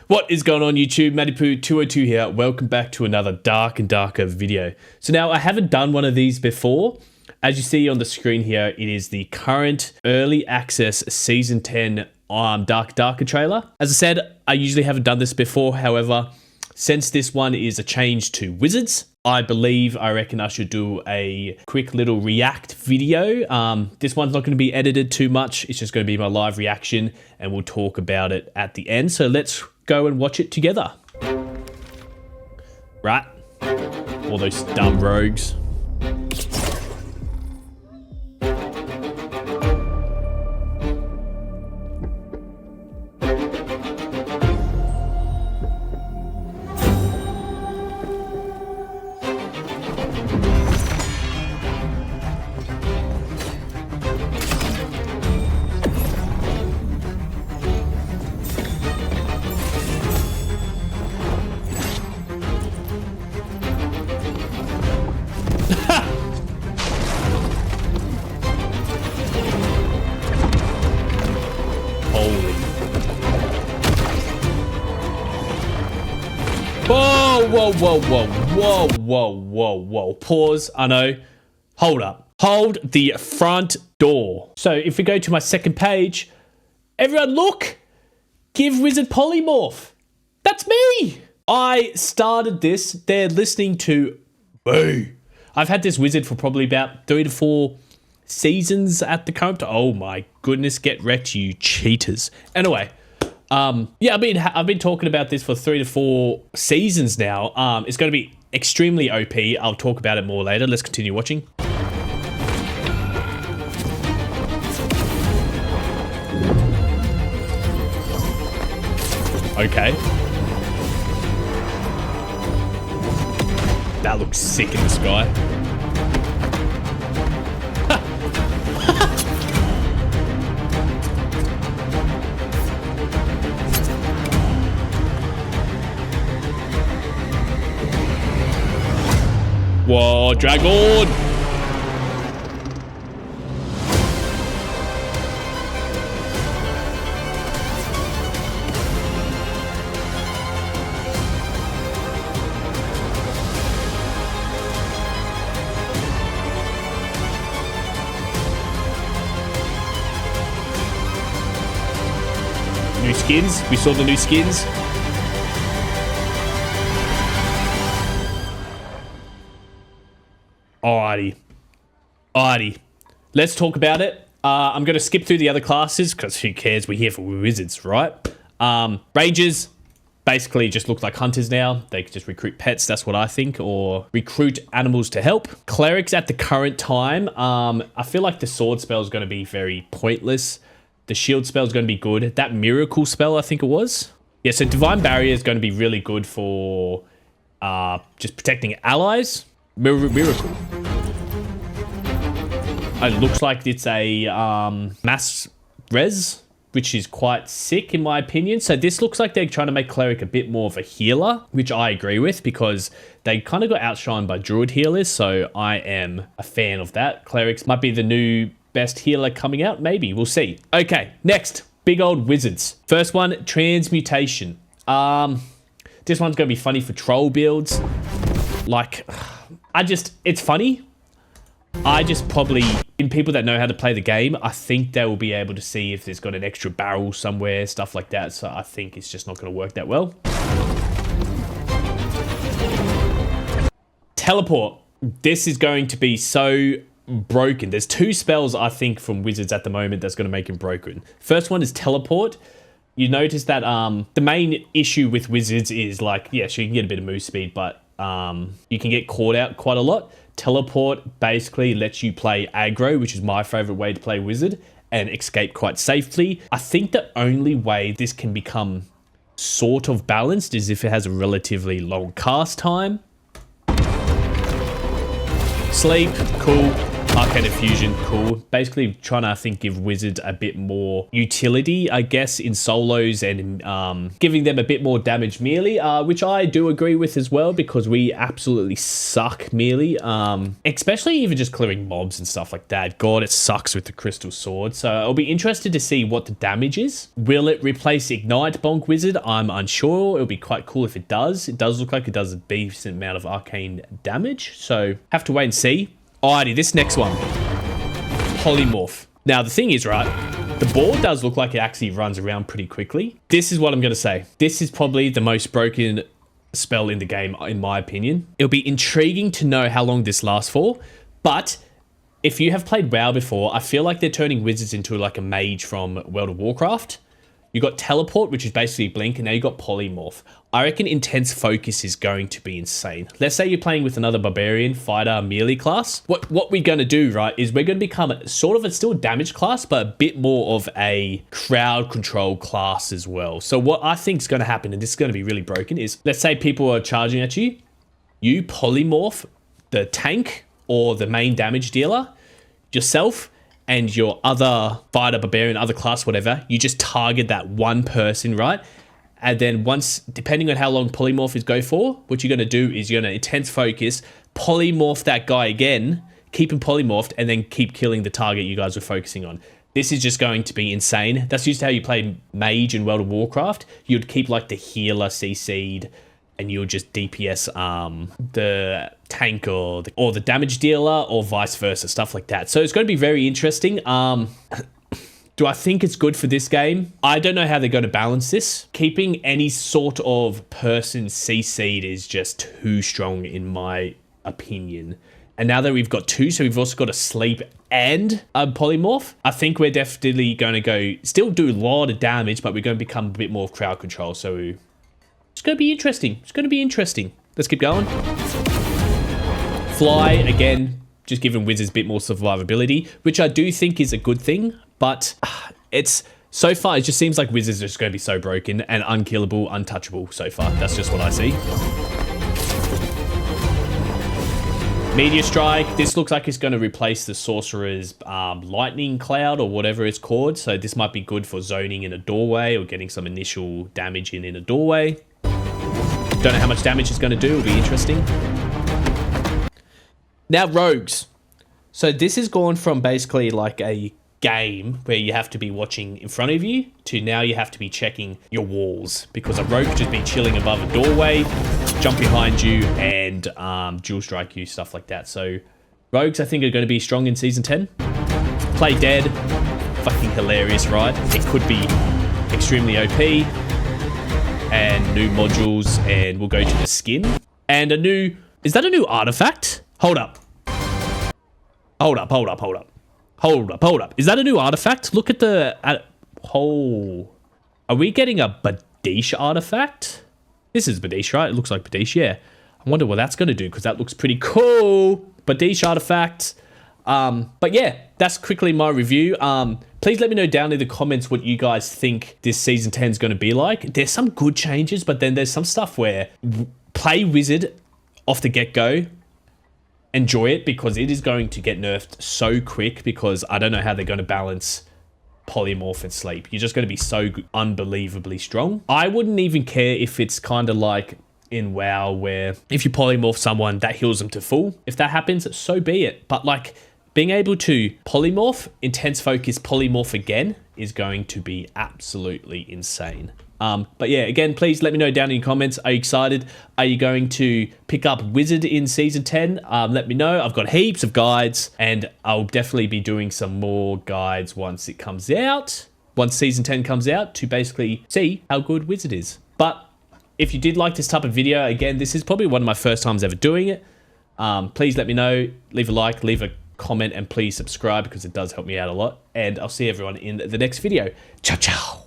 What is going on YouTube? Mattypoo202 here. Welcome back to another dark and darker video. So now I haven't done one of these before. As you see on the screen here, it is the current early access season 10 darker trailer. As I said, I usually haven't done this before. However, since this one is a change to wizards, I reckon I should do a quick little react video. This one's not going to be edited too much. It's just going to be my live reaction and we'll talk about it at the end. So let's go and watch it together. Right? All those dumb rogues. Whoa. Pause. I know. Hold up. Hold the front door. So if we go to my second page, everyone look. Give Wizard Polymorph. That's me. I started this. They're listening to Boo. I've had this wizard for probably about 3 to 4 seasons at the current. Oh my goodness. Get wrecked, you cheaters. Anyway. Yeah, I've been talking about this for 3 to 4 seasons now. It's going to be extremely OP. I'll talk about it more later. Let's continue watching. Okay. That looks sick in the sky. Whoa, dragon! New skins. We saw the new skins. Alrighty. Let's talk about it. I'm going to skip through the other classes because who cares? We're here for wizards, right? Rangers basically just look like hunters now. They can just recruit pets, that's what I think, or recruit animals to help. Clerics at the current time, I feel like the sword spell is going to be very pointless. The shield spell is going to be good. That miracle spell, I think it was. Yeah, so Divine Barrier is going to be really good for just protecting allies. Miracle. It looks like it's a mass res, which is quite sick in my opinion. So this looks like they're trying to make Cleric a bit more of a healer, which I agree with because they kind of got outshined by Druid healers. So I am a fan of that. Clerics might be the new best healer coming out. Maybe. We'll see. Okay, next. Big old wizards. First one, Transmutation. This one's going to be funny for troll builds. Like, it's funny. I just probably, in people that know how to play the game, I think they will be able to see if there's got an extra barrel somewhere, stuff like that. So I think it's just not going to work that well. Teleport. This is going to be so broken. There's 2 spells, I think, from wizards at the moment that's going to make him broken. First one is Teleport. You notice that the main issue with wizards is like, yeah, so you can get a bit of move speed, but you can get caught out quite a lot. Teleport basically lets you play aggro, which is my favorite way to play wizard, and escape quite safely. I think the only way this can become sort of balanced is if it has a relatively long cast time. Sleep, cool. Arcane Infusion, cool. Basically trying to, I think, give wizards a bit more utility, I guess, in solos and giving them a bit more damage melee, which I do agree with as well, because we absolutely suck melee, especially even just clearing mobs and stuff like that. God, it sucks with the Crystal Sword. So I'll be interested to see what the damage is. Will it replace Ignite Bonk Wizard? I'm unsure. It'll be quite cool if it does. It does look like it does a decent amount of arcane damage, so have to wait and see. Alrighty, this next one, Polymorph. Now the thing is, right, the board does look like it actually runs around pretty quickly. This is what I'm going to say. This is probably the most broken spell in the game, in my opinion. It'll be intriguing to know how long this lasts for, but if you have played WoW before, I feel like they're turning wizards into like a mage from World of Warcraft. You got Teleport, which is basically Blink, and now you got Polymorph. I reckon Intense Focus is going to be insane. Let's say you're playing with another Barbarian, Fighter, melee class. What we're going to do, right, is we're going to become sort of a still damage class, but a bit more of a crowd control class as well. So what I think is going to happen, and this is going to be really broken, is let's say people are charging at you. You polymorph the tank or the main damage dealer, yourself, and your other fighter, barbarian, other class, whatever, you just target that one person, right? And then once, depending on how long polymorph is go for, what you're going to do is you're going to intense focus, polymorph that guy again, keep him polymorphed, and then keep killing the target you guys were focusing on. This is just going to be insane. That's just how you play mage in World of Warcraft. You'd keep like the healer CC'd, and you'll just DPS the tank or the damage dealer, or vice versa, stuff like that. So it's going to be very interesting. Do I think it's good for this game? I don't know how they're going to balance this. Keeping any sort of person CC'd is just too strong in my opinion. And now that we've got two, so we've also got a sleep and a polymorph, I think we're definitely going to still do a lot of damage, but we're going to become a bit more crowd control. So it's going to be interesting. It's going to be interesting. Let's keep going. Fly, again, just giving wizards a bit more survivability, which I do think is a good thing, but so far, it just seems like wizards are just going to be so broken and unkillable, untouchable so far. That's just what I see. Meteor Strike. This looks like it's going to replace the Sorcerer's Lightning Cloud or whatever it's called. So this might be good for zoning in a doorway or getting some initial damage in a doorway. Don't know how much damage it's going to do. It'll be interesting. Now, rogues. So this has gone from basically like a game where you have to be watching in front of you to now you have to be checking your walls, because a rogue could just be chilling above a doorway, jump behind you, and dual strike you, stuff like that. So rogues, I think, are going to be strong in Season 10. Play dead. Fucking hilarious, right? It could be extremely OP. And new modules, and we'll go to the skin. And a new... Is that a new artifact? Hold up. Hold up. Is that a new artifact? Look at the... Oh. Are we getting a Badish artifact? This is Badish, right? It looks like Badish, yeah. I wonder what that's going to do, because that looks pretty cool. Badish artifact. But yeah, that's quickly my review. Please let me know down in the comments what you guys think this Season 10 is going to be like. There's some good changes, but then there's some stuff where play Wizard off the get-go. Enjoy it, because it is going to get nerfed so quick, because I don't know how they're going to balance polymorph and sleep. You're just going to be so unbelievably strong. I wouldn't even care if it's kind of like in WoW, where if you polymorph someone, that heals them to full. If that happens, so be it. But like being able to polymorph, intense focus, polymorph again is going to be absolutely insane. But yeah, again, please let me know down in the comments. Are you excited? Are you going to pick up Wizard in Season 10? Let me know. I've got heaps of guides, and I'll definitely be doing some more guides once it comes out. Once Season 10 comes out, to basically see how good Wizard is. But if you did like this type of video, again, this is probably one of my first times ever doing it. Please let me know. Leave a like, leave a comment, and please subscribe, because it does help me out a lot. And I'll see everyone in the next video. Ciao, ciao.